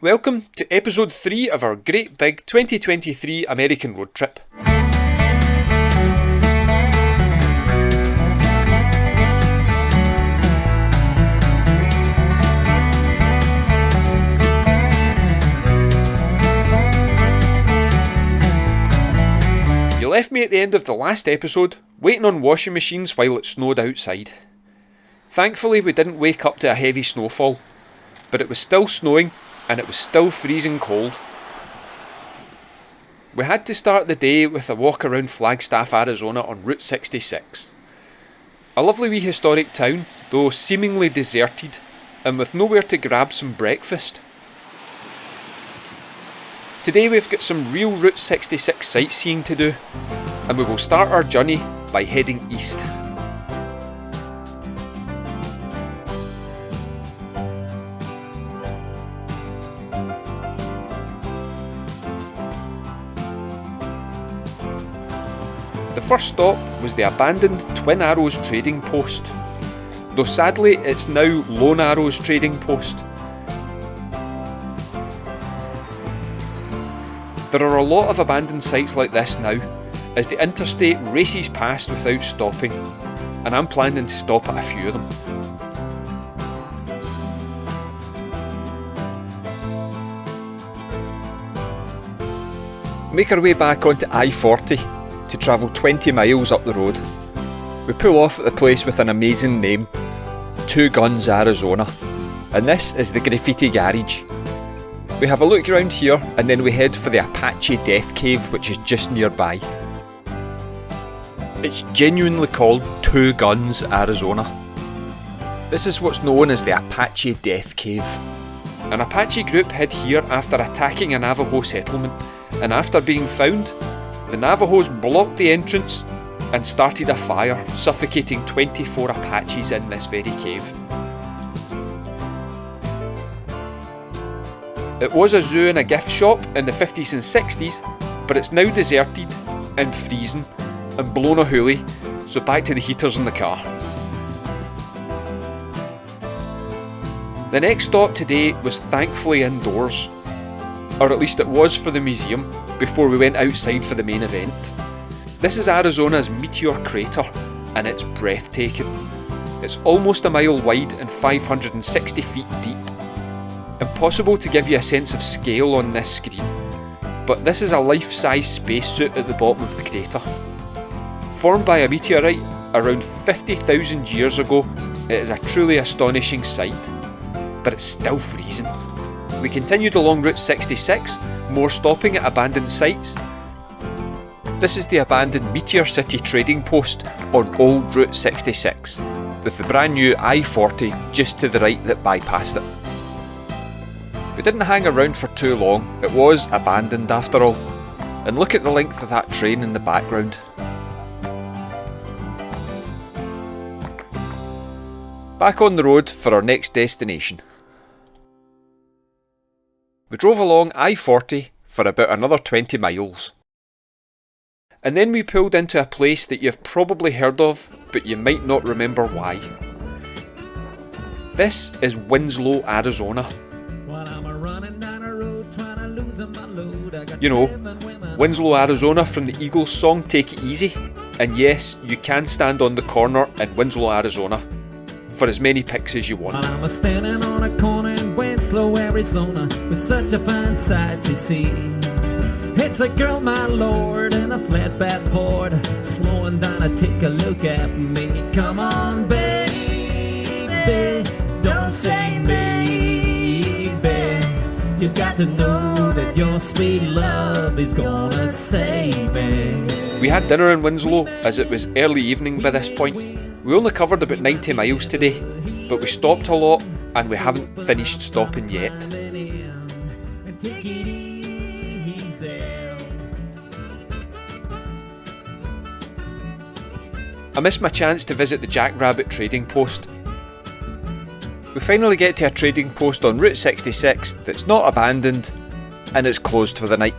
Welcome to episode 3 of our great big 2023 American road trip. You left me at the end of the last episode waiting on washing machines while it snowed outside. Thankfully we didn't wake up to a heavy snowfall, but it was still snowing and it was still freezing cold. We had to start the day with a walk around Flagstaff, Arizona on Route 66. A lovely wee historic town, though seemingly deserted and with nowhere to grab some breakfast. Today we've got some real Route 66 sightseeing to do, and we will start our journey by heading east. The first stop was the abandoned Twin Arrows trading post, though sadly it's now Lone Arrows trading post. There are a lot of abandoned sites like this now, as the interstate races past without stopping, and I'm planning to stop at a few of them. Make our way back onto I-40 to travel 20 miles up the road. We pull off at the place with an amazing name, Two Guns, Arizona, and this is the Graffiti Garage. We have a look around here and then we head for the Apache Death Cave, which is just nearby. It's genuinely called Two Guns, Arizona. This is what's known as the Apache Death Cave. An Apache group hid here after attacking a Navajo settlement, and after being found, the Navajos blocked the entrance and started a fire, suffocating 24 Apaches in this very cave. It was a zoo and a gift shop in the 50s and 60s, but it's now deserted and freezing and blown a hoolie, so back to the heaters in the car. The next stop today was thankfully indoors, or at least it was for the museum, before we went outside for the main event. This is Arizona's Meteor crater, and it's breathtaking. It's almost a mile wide and 560 feet deep. Impossible to give you a sense of scale on this screen, but this is a life-size spacesuit at the bottom of the crater. Formed by a meteorite around 50,000 years ago, it is a truly astonishing sight, but it's still freezing. We continued along Route 66, more stopping at abandoned sites. This is the abandoned Meteor City trading post on old Route 66, with the brand new I-40 just to the right that bypassed it. We didn't hang around for too long, it was abandoned after all, and look at the length of that train in the background. Back on the road for our next destination. We drove along I-40 for about another 20 miles. And then we pulled into a place that you've probably heard of, but you might not remember why. This is Winslow, Arizona. You know, Winslow, Arizona from the Eagles song Take It Easy. And yes, you can stand on the corner in Winslow, Arizona, for as many pics as you want. I was standing on a corner in Winslow, Arizona, with such a fine sight to see. It's a girl, my lord, in a flatbed Ford, slowing down to take a look at me. Come on, baby, don't say maybe. You got to know that your sweet love is gonna save me. We had dinner in Winslow as it was early evening by this point. We only covered about 90 miles today, but we stopped a lot and we haven't finished stopping yet. I missed my chance to visit the Jackrabbit trading post. We finally get to a trading post on Route 66 that's not abandoned and it's closed for the night.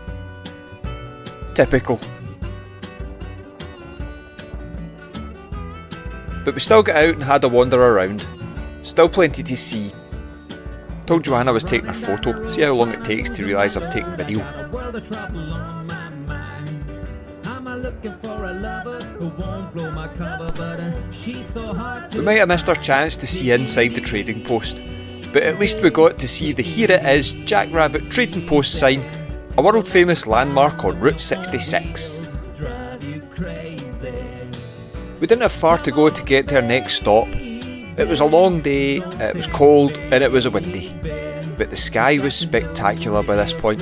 Typical. But we still got out and had a wander around. Still plenty to see. Told Joanna I was taking her photo, see how long it takes to realise I'm taking video. We might have missed our chance to see inside the trading post, but at least we got to see the "Here it is, Jackrabbit Trading Post" sign, a world famous landmark on Route 66. We didn't have far to go to get to our next stop. It was a long day, it was cold and it was windy, but the sky was spectacular by this point,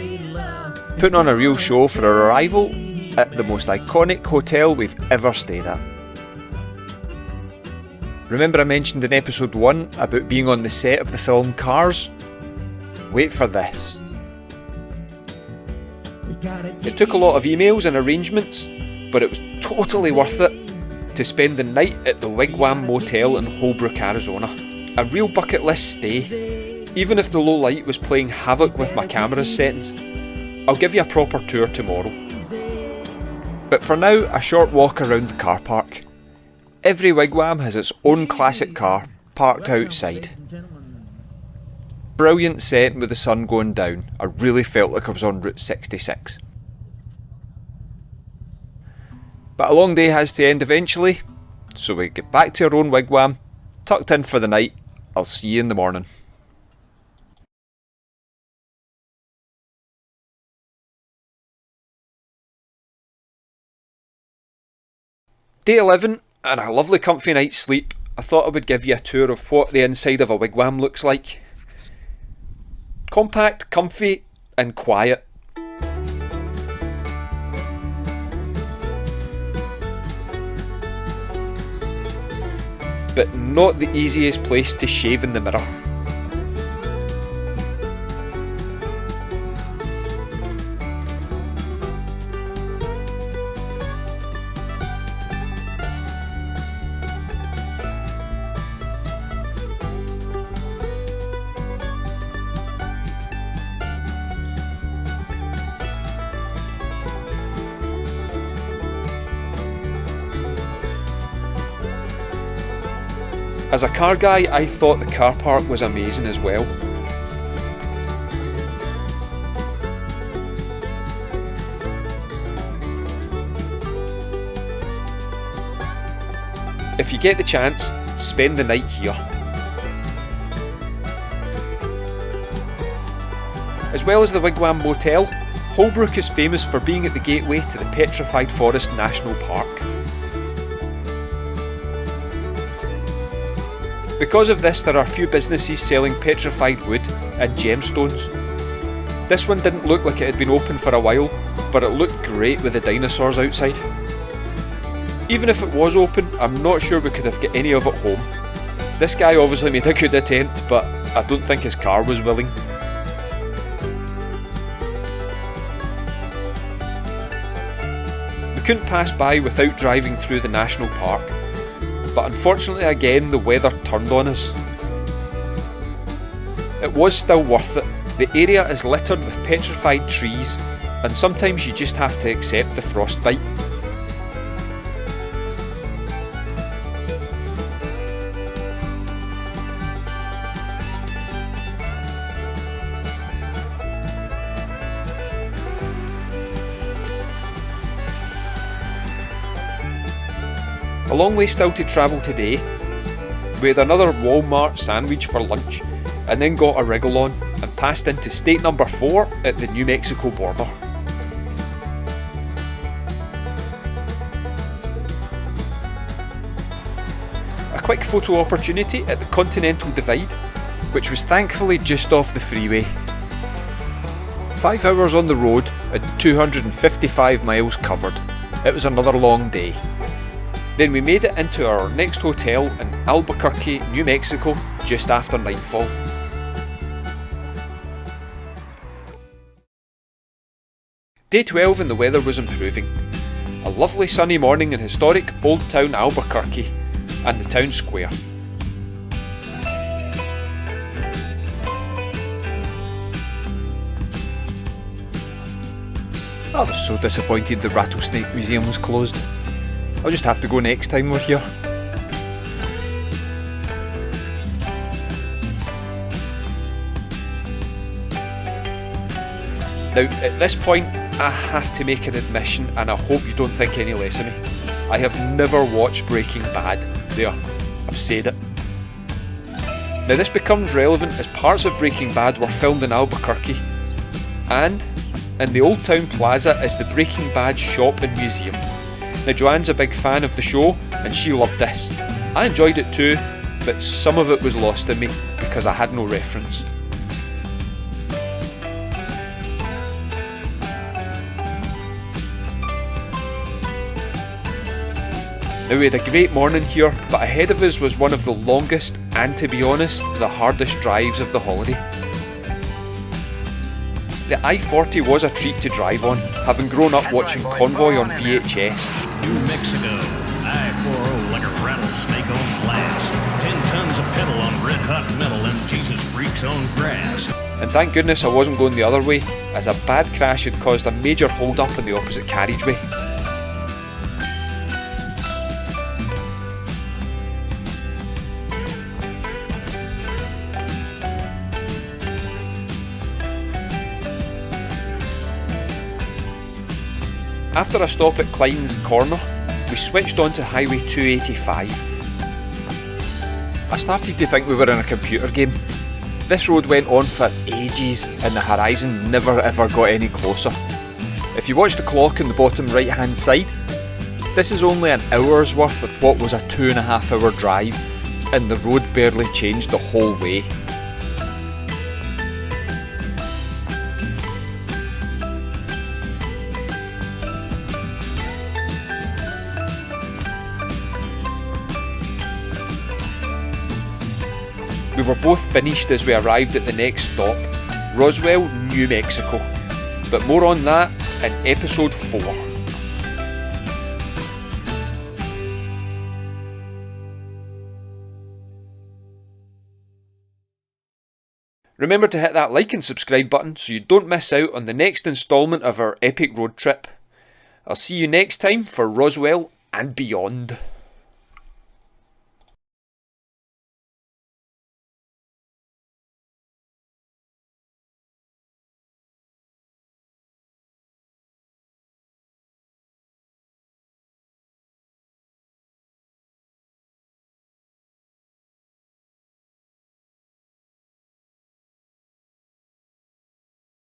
putting on a real show for our arrival at the most iconic hotel we've ever stayed at. Remember I mentioned in episode 1 about being on the set of the film Cars? Wait for this. It took a lot of emails and arrangements, but it was totally worth it to spend the night at the Wigwam motel in Holbrook, Arizona. A real bucket list stay, even if the low light was playing havoc with my camera's settings. I'll give you a proper tour tomorrow. But for now, a short walk around the car park. Every wigwam has its own classic car parked outside. Brilliant setting with the sun going down. I really felt like I was on Route 66. But a long day has to end eventually, so we get back to our own wigwam, tucked in for the night. I'll see you in the morning. Day 11 and a lovely comfy night's sleep. I thought I would give you a tour of what the inside of a wigwam looks like. Compact, comfy and quiet. But not the easiest place to shave in the mirror. As a car guy, I thought the car park was amazing as well. If you get the chance, spend the night here. As well as the Wigwam Motel, Holbrook is famous for being at the gateway to the Petrified Forest National Park. Because of this, there are a few businesses selling petrified wood and gemstones. This one didn't look like it had been open for a while, but it looked great with the dinosaurs outside. Even if it was open, I'm not sure we could have got any of it home. This guy obviously made a good attempt, but I don't think his car was willing. We couldn't pass by without driving through the national park. But unfortunately again the weather turned on us. It was still worth it. The area is littered with petrified trees and sometimes you just have to accept the frostbite. A long way still to travel today. We had another Walmart sandwich for lunch and then got a wriggle on and passed into state number 4 at the New Mexico border. A quick photo opportunity at the Continental Divide, which was thankfully just off the freeway. 5 hours on the road and 255 miles covered. It was another long day. Then we made it into our next hotel in Albuquerque, New Mexico, just after nightfall. Day 12 and the weather was improving. A lovely sunny morning in historic Old Town Albuquerque and the town square. I was so disappointed the Rattlesnake Museum was closed. I'll just have to go next time we're here. Now, at this point, I have to make an admission, and I hope you don't think any less of me. I have never watched Breaking Bad. There, I've said it. Now, this becomes relevant as parts of Breaking Bad were filmed in Albuquerque, and in the Old Town Plaza is the Breaking Bad shop and museum. Now, Joanne's a big fan of the show, and she loved this. I enjoyed it too, but some of it was lost in me because I had no reference. Now, we had a great morning here, but ahead of us was one of the longest and, to be honest, the hardest drives of the holiday. The I-40 was a treat to drive on, having grown up watching Convoy on VHS. New Mexico, I-40 like a rattlesnake on glass. 10 tons of pedal on red-hot metal and Jesus freaks on grass. And thank goodness I wasn't going the other way, as a bad crash had caused a major hold-up in the opposite carriageway. After a stop at Klein's Corner, we switched on to Highway 285. I started to think we were in a computer game. This road went on for ages and the horizon never ever got any closer. If you watch the clock in the bottom right hand side, this is only an hour's worth of what was a 2.5 hour drive, and the road barely changed the whole way. We were both finished as we arrived at the next stop, Roswell, New Mexico. But more on that in episode 4. Remember to hit that like and subscribe button so you don't miss out on the next instalment of our epic road trip. I'll see you next time for Roswell and beyond.